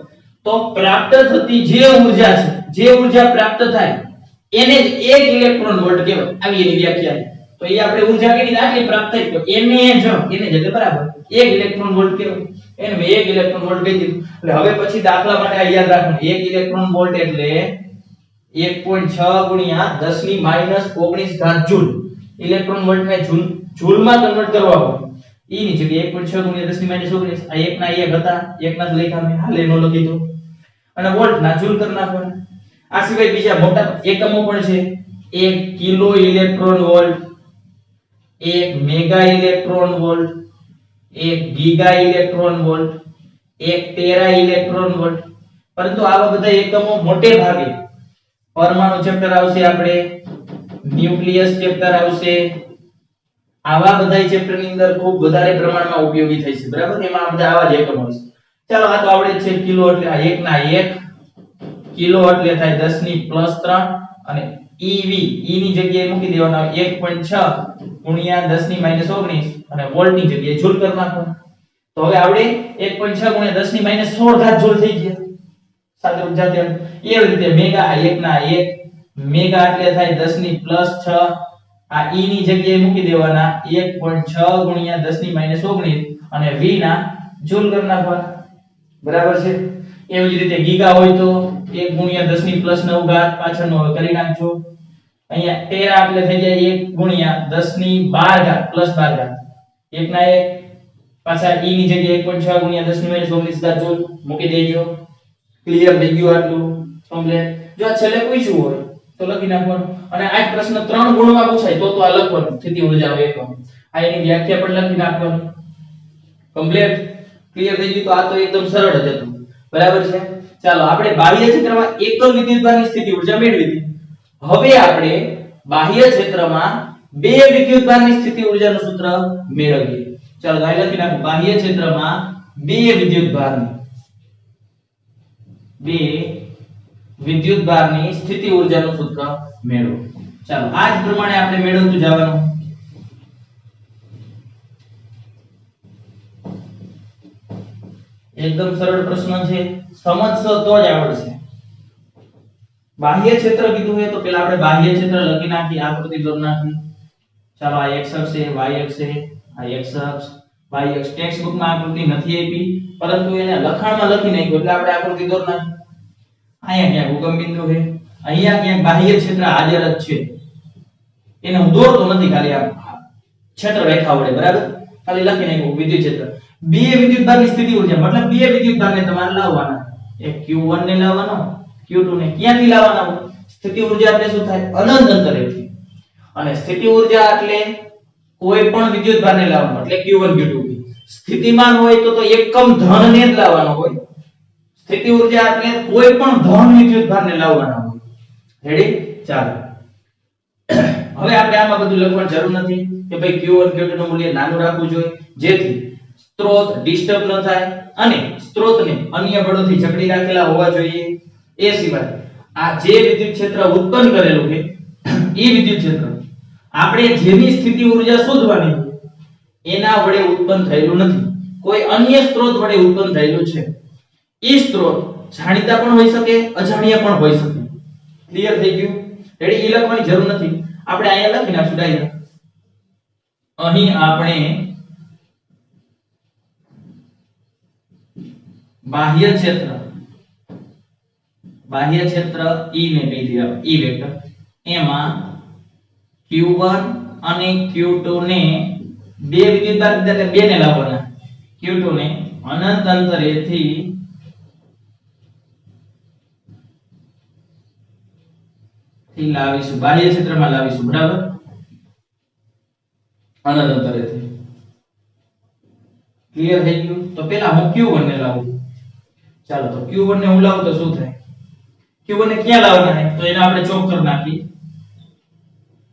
તો પ્રાપ્ત થતી જે ઊર્જા પ્રાપ્ત થાય એને જ 1 ઇલેક્ટ્રોન વોલ્ટ કહેવાય. આવી એની વ્યાખ્યા. તો એ આપણે ઊર્જા કેટલી આટલી પ્રાપ્ત થઈ તો એને જ એટલે બરાબર 1 ઇલેક્ટ્રોન વોલ્ટ કહેવાય. એને મેં 1 ઇલેક્ટ્રોન વોલ્ટ કહી દીધું. એટલે હવે પછી દાખલા માટે આ યાદ રાખવાનું 1 ઇલેક્ટ્રોન વોલ્ટ એટલે 1.6 ગુણ્યા 10 ની -19 ઘાત જૂલ. ઇલેક્ટ્રોન વોલ્ટ ને જૂલ માં કન્વર્ટ કરવા હોય ઈ ની જગ્યાએ 1.6 ગુણ્યા 10 ની -19 આ એક ના 1 હતા એક ના જ લખ્યા મેં હાલે નો લખી દો અને વોલ્ટ ના જૂલ કરી નાખવાના. આ સિવાય બીજા મોટા એકમો પણ છે. 1 kilo electron volt, 1 mega electron volt, 1 giga electron volt, 1 Terra electron volt. પરંતુ આવા બધા એકમો મોટે ભાગે પરમાણુ ચેપ્ટર આવશે, આપણે ન્યુક્લિયસ ચેપ્ટર આવશે, આવા બધા ચેપ્ટર ની અંદર ખૂબ વધારે પ્રમાણમાં ઉપયોગી થાય છે. બરાબર? એમાં આ બધા આવા જ એકમો છે. ચાલો આ તો આવડે છે. કિલો એટલે આ 1 ના 1 કિલો એટલે થાય 10 ની +3 અને eV ઈ ની જગ્યાએ મૂકી દેવાનો 1.6 ગુણ્યા 10 ની -19 અને વોલ્ટ ની જગ્યાએ જૂલ કરી નાખવાનું. તો હવે આપણે 1.6 ગુણ્યા 10 ની -16 ઘાત જૂલ થઈ ગયા. સાથે ઊર્જા તે એવી રીતે મેગા 1 ના 1 મેગા એટલે થાય 10 ની +6 આ e ની જગ્યાએ મૂકી દેવાના 1.6 ગુણ્યા 10 ની -19 અને v ના જૂલ કરી નાખવાના. બરાબર છે? એવી જ રીતે ગીગા હોય તો 1 ગુણ્યા 10 ની +9 ઘાત પાછળનો હવે કરી નાખજો. અહીંયા ટેરા એટલે થઈ જાય 1 ગુણ્યા 10 ની 12 ઘાત +12 ઘાત 1 ના 1 પાછા e ની જગ્યાએ 1.6 ગુણ્યા 10 ની -19 ઘાત જૂલ મૂકી દેજો. ક્લિયર થઈ ગયું આટલું? કમ્પ્લીટ. જો આ છેલ્લે પૂછ્યું હોય તો લખી નાખવાનું અને આ પ્રશ્ન 3 ગુણમાં પૂછાય તો આ લખવાનું સ્થિતિ ઊર્જા એકમ. આ એની વ્યાખ્યા પણ લખી નાખવાની. કમ્પ્લીટ. ક્લિયર થઈ ગયું? તો આ તો એકદમ સરળ જ હતું. બરાબર છે? ચાલો આપણે બાહ્ય ક્ષેત્રમાં એકમ વિદ્યુતભારની સ્થિતિ ઊર્જા મેળવી હતી. હવે આપણે બાહ્ય ક્ષેત્રમાં બે વિદ્યુતભારની સ્થિતિ ઊર્જાનું સૂત્ર મેળવીએ. ચાલો અહીં લખી નાખો બાહ્ય ક્ષેત્રમાં બે વિદ્યુતભારની સ્થિતિ ઊર્જાનું સૂત્ર મેળવો. ચાલો આ જ પ્રમાણે આપણે મેળવતું જવાનું. એકદમ સરળ પ્રશ્ન છે, સમજશો તો જ આવડશે. બાહ્ય ક્ષેત્ર કીધું હોય તો પહેલા આપણે બાહ્ય ક્ષેત્ર લખી નાખી, આકૃતિ દોરી નાખી. ચાલો આ x અક્ષ છે, y અક્ષ છે, આ x અક્ષ y અક્ષ ટેક્સ્ટ બુકમાં આકૃતિ નથી આપી પરંતુ એને લખાણમાં લખી નાખ્યું એટલે આપણે આકૃતિ દોરી નાખી. અહીંયા ક્યાંક ઉગમ બિંદુ છે, અહીંયા ક્યાંક બાહ્ય ક્ષેત્ર હાજર જ છે. એને હું દોરતો નથી, ખાલી આ ક્ષેત્ર રેખા વડે બરાબર ખાલી લખી નાખ્યું વિદ્યુત ક્ષેત્ર. બે વિદ્યુતભારની સ્થિતિ ઊર્જા મતલબ બે વિદ્યુતભારને તમારે લાવવાના. એક q1 ને લાવવાનો, q2 ને. ક્યાંથી લાવવાના? સ્થિતિ ઊર્જા એટલે શું થાય? અનંત અંતરેથી. અને સ્થિતિ ઊર્જા એટલે કોઈ પણ વિદ્યુતભારને લાવવાનો એટલે q1 q2. સ્થિતિમાન હોય તો એકમ ધનને જ લાવવાનો હોય. સ્થિતિ ઊર્જા એટલે કોઈ પણ ધન વિદ્યુતભારને લાવવાના હોય. રેડી? ચાલો હવે આપણે આમાં બધું લખવાની જરૂર નથી કે ભાઈ q1 q2 નું મૂલ્ય નાનું રાખવું જોઈએ જેથી સ્ત્રોત ડિસ્ટર્બ ન થાય અને સ્ત્રોતને અન્ય બળોથી જકડી રાખેલા હોવા જોઈએ. એ સિવાય આ જે વિદ્યુત ક્ષેત્ર ઉત્પન્ન કરેલું છે એ વિદ્યુત ક્ષેત્ર આપણે જેની સ્થિતિ ઊર્જા શોધવાની એના વડે ઉત્પન્ન થયેલું નથી, કોઈ અન્ય સ્ત્રોત વડે ઉત્પન્ન થયેલું છે. એ સ્ત્રોત જાણીતા પણ હોઈ શકે, અજાણ્યા પણ હોઈ શકે. ક્લિયર થઈ ગયું? રેડી? એ લખવાની જરૂર નથી, આપણે અહીંયા લખી નાખશું ડાયરેક્ટ. અહીં આપણે બાહ્ય ક્ષેત્ર E ને કહી દઈએ E વેક્ટર. એમાં q1 અને q2 ને બે વિદ્યુતભાર એટલે બે ને લાવવાના. q2 ને અનંત અંતરેથી થી લાવીશું, બાહ્ય ક્ષેત્રમાં લાવીશું, બરાબર, અનંત અંતરેથી. ક્લિયર થઈ ગયું? તો પહેલા હું q1 ને લાવું. ચાલો તો q1 ને હું લાવું તો શું થાય? q1 ને ક્યાં લાવવાના છે? તો એને આપણે ચોક કરી નાખી.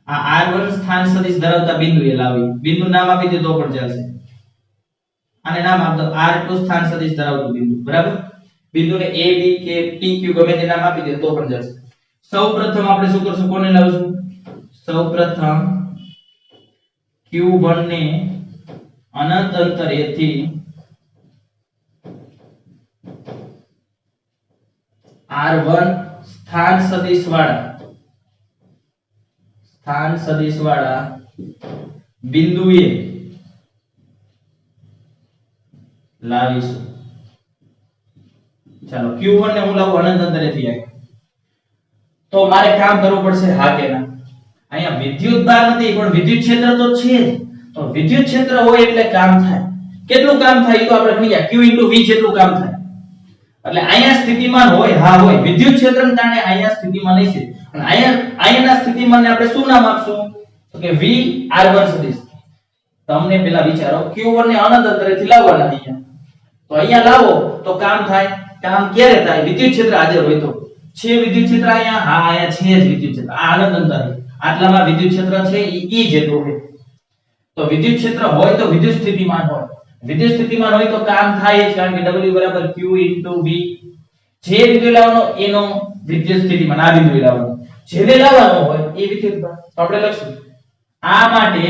આ r1 સ્થાન સદિશ ધરાવતા બિંદુએ લાવી. બિંદુ નામ આપી દે તો પણ ચાલશે. આને નામ આપ દો r2 સ્થાન સદિશ ધરાવતું બિંદુ, બરાબર. બિંદુને a b કે p q ગમે તે નામ આપી દે તો પણ ચાલશે. સૌપ્રથમ આપણે શું કરશું? કોને લાવશું? સૌપ્રથમ q1 ને અનંત અંતરેથી r1 સ્થાન સદિશ વાળા બિંદુએ લાવીશું. ચાલો q1 ને હું લાવું અનંત અંતરેથી આવી. તો મારે કામ કરવું પડશે હા કે ના? અહીંયા વિદ્યુત ભાર નથી પણ વિદ્યુત ક્ષેત્ર તો છે જ. તો વિદ્યુત ક્ષેત્ર હોય એટલે કામ થાય. કેટલું કામ થાય એ તો આપણે ગણી ગયા. q v જેટલું કામ થાય. એટલે અહીંયા સ્થિતિમાન હોય, હા હોય. વિદ્યુત ક્ષેત્રને કારણે અહીંયા સ્થિતિમાન હશે. અને અહીંયાના સ્થિતિમાનને આપણે શું નામ આપશું? તો કે v r1 સદિશ. તમને પેલા વિચારો q1 ને અનંત અંતરેથી લાવવાના અહીંયા. તો અહીંયા લાવો તો કામ થાય. કામ ક્યારે થાય? વિદ્યુત ક્ષેત્ર હાજર હોય તો. છે વિદ્યુત ક્ષેત્ર અહીંયા? હા અહીંયા છે જ વિદ્યુત ક્ષેત્ર. આ અનંત અંતરે આટલામાં વિદ્યુત ક્ષેત્ર છે e જેટલું છે. તો વિદ્યુત ક્ષેત્ર હોય તો વિદ્યુત સ્થિતિમાન હોય. વિદ્યુત સ્થિતિમાન હોય તો કામ થાય જ, કારણ કે w બરાબર q v. જે બિંદુ લાવવાનો એનો વિદ્યુત સ્થિતિમાન આ બિંદુ લાવવાનો. જેને લાવવાનો હોય એ વિદ્યુત ભાર. તો આપણે લખશું આ માટે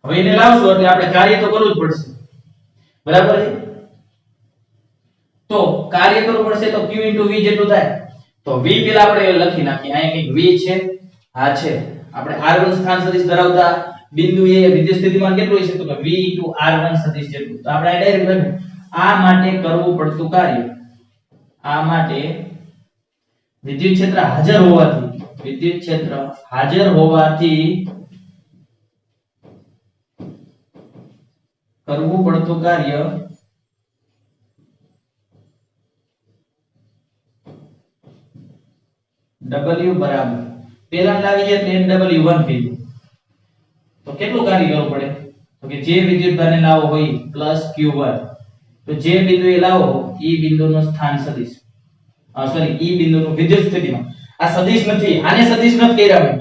હવે એને લાવશું એટલે આપણે કાર્ય તો કરવું જ પડશે, બરાબર છે? તો કાર્ય કરવું પડશે તો q v જેટલું થાય. તો v પેલા આપણે લખી નાખીએ. અહીંયા કંઈક v છે, હા છે. આપણે r1 સ્થાન સદિશ ધરાવતા બિંદુએ વિદ્યુત સ્થિતિમાન કેટલું હશે? તો કે v r1 સદિશ જેટલું. તો આપણે ડાયરેક્ટ લખીએ આ માટે કરવું પડતું કાર્ય. આ માટે વિદ્યુત ક્ષેત્ર હાજર હોવાથી કરવું પડતું કાર્ય w બરાબર પેલા લાવી જાય તો nw1 થઈ જાય. તો કેટલું કાર્ય કરવું પડે? તો કે જે વિદ્યુત ભારને લાવો હોય +q1. તો જે બિંદુએ લાવો એ બિંદુનું સ્થાન સદિશ, સોરી એ બિંદુનું વિદ્યુત સ્થિતિમાન. આ સદિશ નથી, આને સદિશ નથી કર્યા મેં.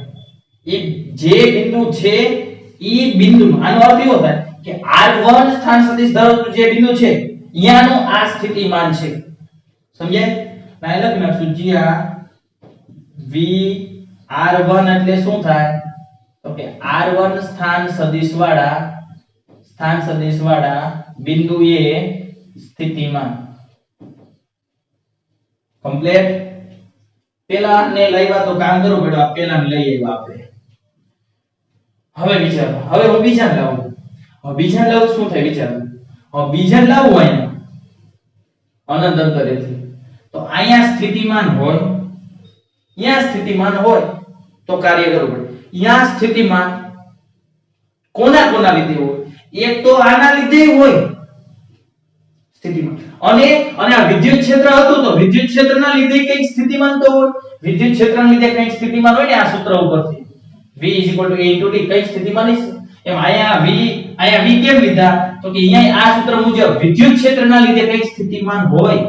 એ જે બિંદુ છે એ બિંદુનું, આનો અર્થ એવો થાય કે r1 સ્થાન સદિશ ધરાવતું જે બિંદુ છે અહીંયાનું આ સ્થિતિમાન છે. સમજાય? ના લખી નાખશું જ્યાં v r1 એટલે શું થાય? તો કે r1 સ્થાન સદિશ વાળા બિંદુએ સ્થિતિમાન. કમ્પ્લીટ. પેલા ને લઈવા તો કામ કરવું પડ્યું. આ પેલા ને લઈ આવ્યા આપણે. હવે વિચારો, હવે હું બીજા લાવું. હવે બીજા લાવું શું થાય વિચારો. હવે બીજા લાવું અહીંયા અનંત અંતરેથી. તો અહીંયા સ્થિતિમાન હોય, અહીંયા સ્થિતિમાન હોય તો કાર્ય કરવું પડે. અહીંયા સ્થિતિમાન કોના લીધે હોય? એક તો આના લીધે હોય સ્થિતિમાન, અને આ વિદ્યુત ક્ષેત્ર હતું તો વિદ્યુત ક્ષેત્રના લીધે કઈક સ્થિતિમાન તો હોય. વિદ્યુત ક્ષેત્રના લીધે કઈક સ્થિતિમાન હોય ને આ સૂત્ર ઉપરથી v a * t કઈક સ્થિતિમાન છે. એમ અહીંયા v કેમ લીધા? તો કે અહીંયા આ સૂત્ર મુજબ વિદ્યુત ક્ષેત્રના લીધે કઈક સ્થિતિમાન હોય.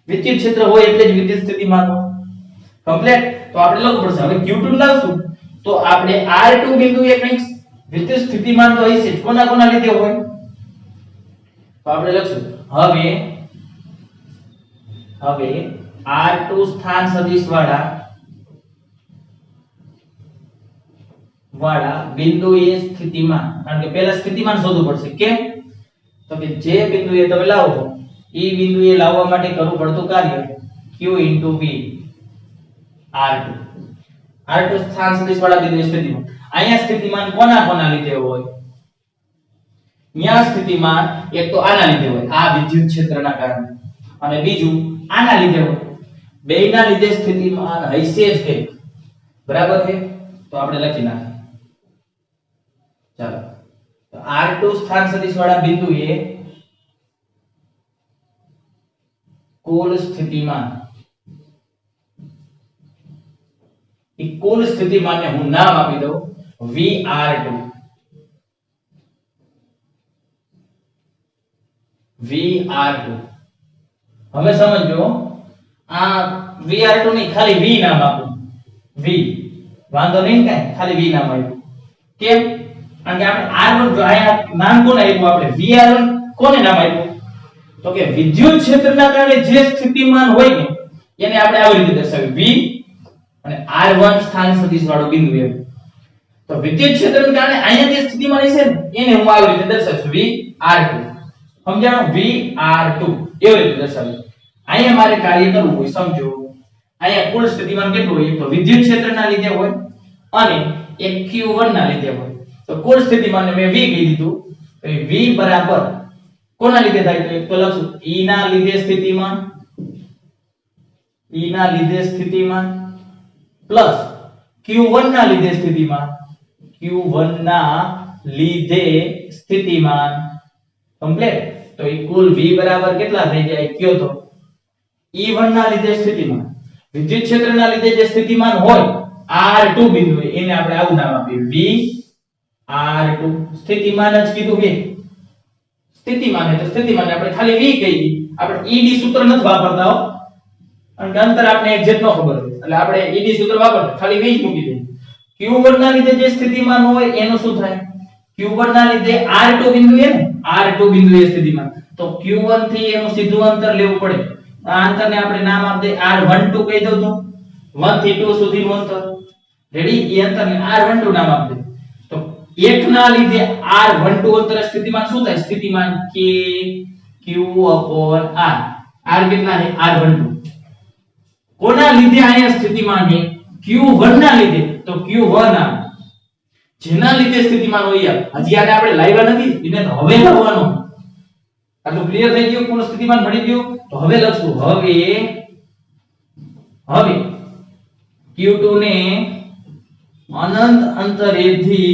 વિદ્યુત ક્ષેત્ર હોય એટલે જ વિદ્યુત સ્થિતિમાન હોય. કમ્પ્લીટ. તો આપણે લખવું પડશે. હવે q2 લાવશું તો આપણે r2 બિંદુએ કઈક વિદ્યુત સ્થિતિમાન તો હશે જ. કોના લીધે હોય? તો આપણે લખશું હવે r2 સ્થાન સદિશ વાળા બિંદુએ સ્થિતિમાન, કારણ કે પહેલા સ્થિતિમાન શોધવું પડશે. કેમ? તો કે જે બિંદુએ તમે લાવો એ બિંદુએ લાવવા માટે કરવું પડતું કાર્ય q v r2 સ્થાન સદિશ વાળા બિંદુએ સ્થિતિમાન. અહીંયા સ્થિતિમાન કોના લીધે હોય? અહીંયા સ્થિતિમાન એક તો આના લીધે હોય, આ વિદ્યુત ક્ષેત્રના કારણે, અને બીજું આના લીધે હોય. બેયના લીધે સ્થિતિમાન હશે જ કે, બરાબર છે? તો આપણે લખી નાખીએ. ચાલો, તો r2 સ્થાન સદિશ વાળા બિંદુએ કુલ સ્થિતિમાન એ કુલ સ્થિતિમાનને હું નામ આપી દઉં VR2 VR2 હવે સમજો આ VR2 ની ખાલી V નામ આપું V વાંધો નહીં કાઈ ખાલી V નામ આપ્યું કેમ કારણ કે આપણે R1 જો આયા નામ કોને આપ્યું આપણે VR1 કોને નામ આપ્યું તો કે વિદ્યુત ક્ષેત્રના કારણે જે સ્થિતિમાન હોય ને એને આપણે આવી રીતે દર્શાવ્યું V અને R1 સ્થાન સદિશ વાળો બિંદુ એમ તો વિદ્યુત ક્ષેત્રના કારણે અહીંયા જે સ્થિતિમાન છે ને એને હું આવી રીતે દર્શાવીશ VR2 સમજાણો VR2 એવી રીતે દર્શાવ્યું અહીંયા મારે કાર્ય કરવું હોય સમજો અહીંયા કુલ સ્થિતિમાન કેટલું હોય તો વિદ્યુત ક્ષેત્રના લીધે હોય અને એક Q1 ના લીધે હોય તો કુલ સ્થિતિમાનને મેં V કહી દીધું તો V બરાબર કોના લીધે થાય તો એક તો લખશું E ના લીધે સ્થિતિમાન E ના લીધે સ્થિતિમાન પ્લસ Q1 ના લીધે સ્થિતિમાન Q1 ના લીધે સ્થિતિમાન કમ્પ્લીટ તો એ કુલ V બરાબર કેટલા થઈ જાય કયો તો E1 ના લીધે સ્થિતિમાન વિદ્યુત ક્ષેત્રના લીધે જે સ્થિતિમાન હોય R2 બિંદુ એને આપણે આવું નામ આપીએ VR2 સ્થિતિમાન જ કીધું કે સ્થિતિમાન એટલે સ્થિતિમાન આપણે ખાલી V કહી આપણે ED સૂત્ર નથી વાપરતા હો કારણ કે અંતર આપણે એક્ઝેક્ટ ન ખબર હોય એટલે આપણે ED સૂત્ર વાપરતા ખાલી V જ મૂકી દઈએ Q1 ના લીધે જે સ્થિતિમાન હોય એનું શું થાય Q1 ના લીધે R2 બિંદુ એ ને R2 બિંદુ એ સ્થિતિમાન તો Q1 થી એનું સીધું અંતર લેવું પડે આ અંતરને આપણે નામ આપી દે R12 કહી દઉં તો 1 થી 2 સુધીનું અંતર રેડી એ અંતરને R12 નામ આપી દે તો 1 ના લીધે R12 અંતર સ્થિતિમાન શું થાય સ્થિતિમાન K Q/R R કેટલા છે R12 કોના લીધે આયા સ્થિતિમાન છે Q1 ના લીધે તો Q1 આ જેના લીધે સ્થિતિમાન હોય હજી આને આપણે લાવ્યા નથી એને તો હવે લાવવાનો આ તો ક્લિયર થઈ ગયું કુલ સ્થિતિમાન મળી ગયું તો હવે લખશું હવે Q2 ને અનંત અંતરેથી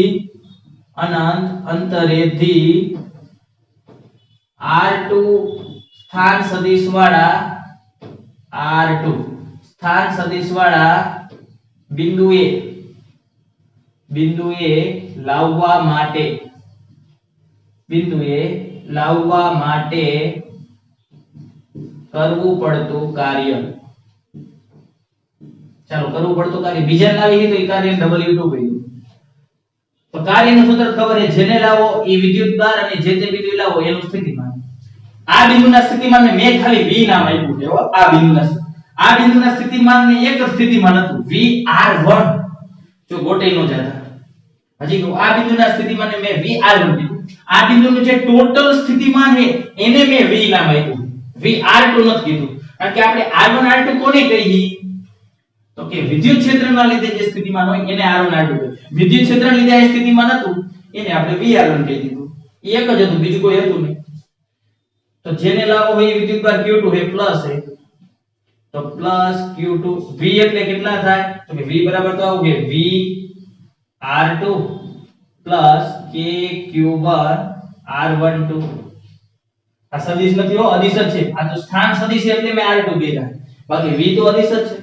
R2 સ્થાન સદિશ વાળા બિંદુએ લાવવા માટે કરવું પડતું કાર્ય ચાલો કરવું પડતું કાર્ય બીજા લાવી તો એ કાર્ય W2 કહ્યું તો કાર્યનું સૂત્ર ખબર છે જેને લાવો એ વિદ્યુત ભાર અને જે તે બિંદુએ લાવો એનું સ્થિતિમાન આ બિંદુના સ્થિતિમાનને મેં ખાલી V નામ આપ્યું છે આ બિંદુના સ્થિતિમાનને એક જ સ્થિતિમાન હતું VR1 જો ગોટાઈ નો જાતા હજી આ બિંદુના સ્થિતિમાનને મેં VR1 કીધું આ બિંદુનું જે ટોટલ સ્થિતિમાન છે એને મેં V નામ આપ્યું VR2 નથી કીધું કારણ કે આપણે R1 R2 કોને કહીએ તો કે વિદ્યુત ક્ષેત્રના લીધે જે સ્થિતિમાન હોય એને R1 R2 કહે વિદ્યુત ક્ષેત્રના લીધે આ સ્થિતિમાન હતું એને આપણે VR1 કહી દીધું એક જ હતું બીજું કોઈ હતું નહીં તો જેને લાવો હોય એ વિદ્યુતભાર Q2 છે પ્લસ છે તો પ્લસ Q2 V એટલે કેટલા થાય તો કે V બરાબર તો આવું કે VR2 plus K Q1 R12 આ સદિશ નથી હો અદિશ જ છે આ તો સ્થાન સદિશ એટલે મેં R2 કીધા બાકી V તો અદિશ જ છે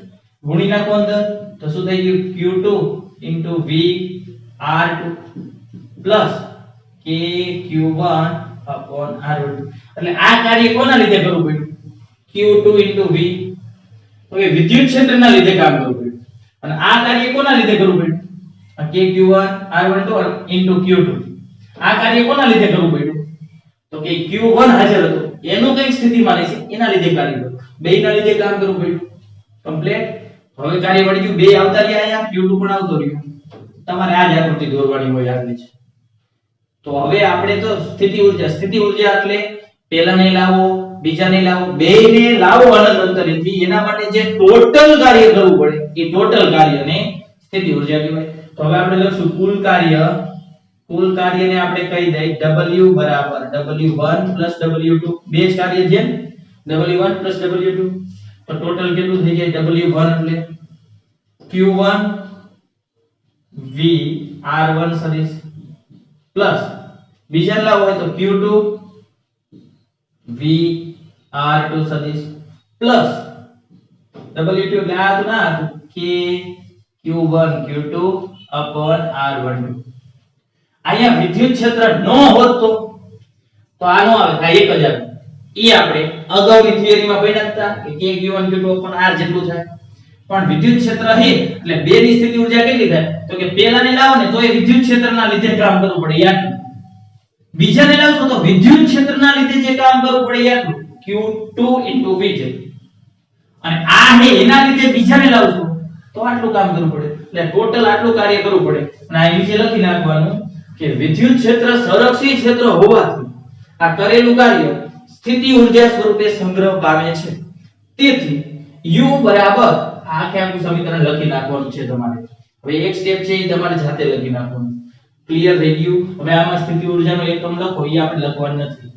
ગુણી નાખો અંદર તો શું થઈ ગયું Q2 V R2 plus K Q1 R12 એટલે આ કાર્ય કોના લીધે કરવું પડ્યું Q2 V તો એ વિદ્યુત ક્ષેત્રના લીધે કામ કરવું પડ્યું અને આ કાર્ય કોના લીધે કરવું પડ્યું K Q1 R12 Q2 આ કાર્ય કોના લીધે કરવું પડ્યું તો કે Q1 હાજર હતો એનું કઈ સ્થિતિમાન છે એના લીધે કાર્ય કર્યું બેયના લીધે કામ કરવું પડ્યું કમ્પ્લીટ હવે કાર્ય મળી ગયું બે આવતા રહ્યા અહીંયા Q2 પણ આવતો રહ્યો તમારે આ જ આકૃતિ દોરવાની હોય આગળ છે તો હવે આપણે તો સ્થિતિ ઊર્જા એટલે પહેલાને લાવો બીજાને લાવો બેયને લાવો અનંત અંતરેથી એના માટે જે ટોટલ કાર્ય કરવું પડે એ ટોટલ કાર્યને સ્થિતિ ઊર્જા કહેવાય તો હવે આપણે લખશું કુલ કાર્યને આપણે કહી દઈએ W બરાબર W1 W2 બે જ કાર્ય છે W1 W2 તો ટોટલ કેટલું થઈ જાય W1 એટલે Q1 V R1 સદિશ પ્લસ બીજા લાવો હોય તો Q2 V R2 સદિશ પ્લસ W2 એટલે આ તો ના હતું K Q1 Q2 upon R12. અહીંયા વિદ્યુત ક્ષેત્ર ન હોત તો આ નો આવે, આ એક જ આવે. ઈ આપણે અગાઉની થિયરીમાં ભણ્યા હતા કે Q1 Q2 upon R જેટલું થાય. પણ વિદ્યુત ક્ષેત્ર હે એટલે બે ની સ્થિતિ ઊર્જા કેટલી થાય? તો કે પહેલાને લાવો ને તો એ વિદ્યુત ક્ષેત્રના લીધે કામ કરવું પડે યાદ. બીજાને લાવશો તો વિદ્યુત ક્ષેત્રના લીધે જે કામ કરવું પડે યાદ. Q2 V જેટલું. અને આ હે એના લીધે બીજાને લાવશો તો આટલું કામ કરવું પડે. એટલે ટોટલ આટલું કાર્ય કરવું પડે. અને આ નીચે લખી નાખવાનું કે વિદ્યુત ક્ષેત્ર સંરક્ષિત ક્ષેત્ર હોવાથી આ કરેલું કાર્ય સ્થિતિ ઊર્જા સ્વરૂપે સંગ્રહ પામે છે. તેથી U બરાબર આખે આખું સમીકરણ લખી નાખવાનું છે તમારે. હવે એક સ્ટેપ છે એ તમારે જાતે લખી નાખવાનું. ક્લિયર થઈ ગયું? હવે આમાં સ્થિતિ ઊર્જાનો એકમ લખો, એ આપણે લખવાનું નથી.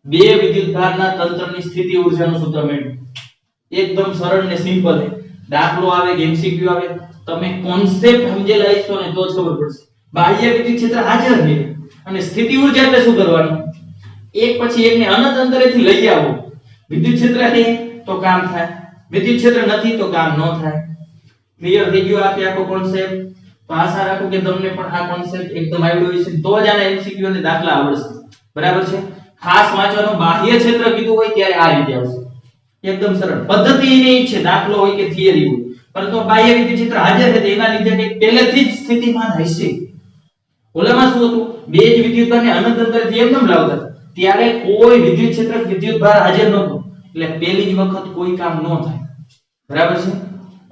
બે વિદ્યુતભારના તંત્રની સ્થિતિ ઊર્જાનું સૂત્ર મેળવો. એકદમ સરળ ને સિમ્પલ છે. દાખલો આવે કે MCQ આવે, તમે કોન્સેપ્ટ સમજેલા હશો ને તો જ ખબર પડશે. બાહ્ય વિદ્યુત ક્ષેત્ર હાજર છે અને સ્થિતિ ઊર્જા એટલે શું કરવાનું? એક પછી એકને અનંત અંતરેથી લઈ આવો. વિદ્યુત ક્ષેત્ર છે તો કામ થાય, વિદ્યુત ક્ષેત્ર નથી તો કામ ન થાય. ક્લિયર થઈ ગયો આખો કોન્સેપ્ટ? તો આશા રાખું કે તમને પણ આ કોન્સેપ્ટ એકદમ આવડ્યો હશે, તો જ આના MCQ અને દાખલા આવડશે. બરાબર છે? ખાસ વાંચવાનું, બાહ્ય ક્ષેત્ર કીધું હોય ત્યારે આ રીતે આવશે. એકદમ સરળ પદ્ધતિ એની છે, દાખલો હોય કે થિયરી હોય, પરંતુ બાહ્ય વિદ્યુત ક્ષેત્ર હાજર છે એના લીધે કંઈક પહેલેથી જ સ્થિતિમાન હશે. ઓલામાં શું હતું? બે જ વિદ્યુતભારને અનંત અંતરથી એમ ન લાવતા, ત્યારે કોઈ વિદ્યુત ક્ષેત્ર વિદ્યુતભાર હાજર નહોતો, એટલે પહેલી જ વખત કોઈ કામ ન થાય. બરાબર છે?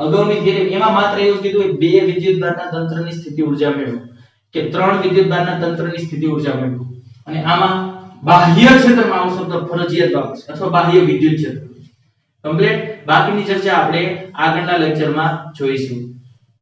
અગાઉની થિયરી એમાં માત્ર એવું કીધું બે વિદ્યુતભારના તંત્રની સ્થિતિ ઊર્જા મેળવો કે ત્રણ વિદ્યુતભારના તંત્રની સ્થિતિ ઊર્જા મેળવો. અને આમાં બાહ્ય ક્ષેત્રમાં આવો શબ્દ ફરજિયાત વાપરશે અથવા બાહ્ય વિદ્યુત ક્ષેત્ર. કમ્પ્લીટ. બાકીની ચર્ચા આપણે આગળના લેક્ચરમાં જોઈશું.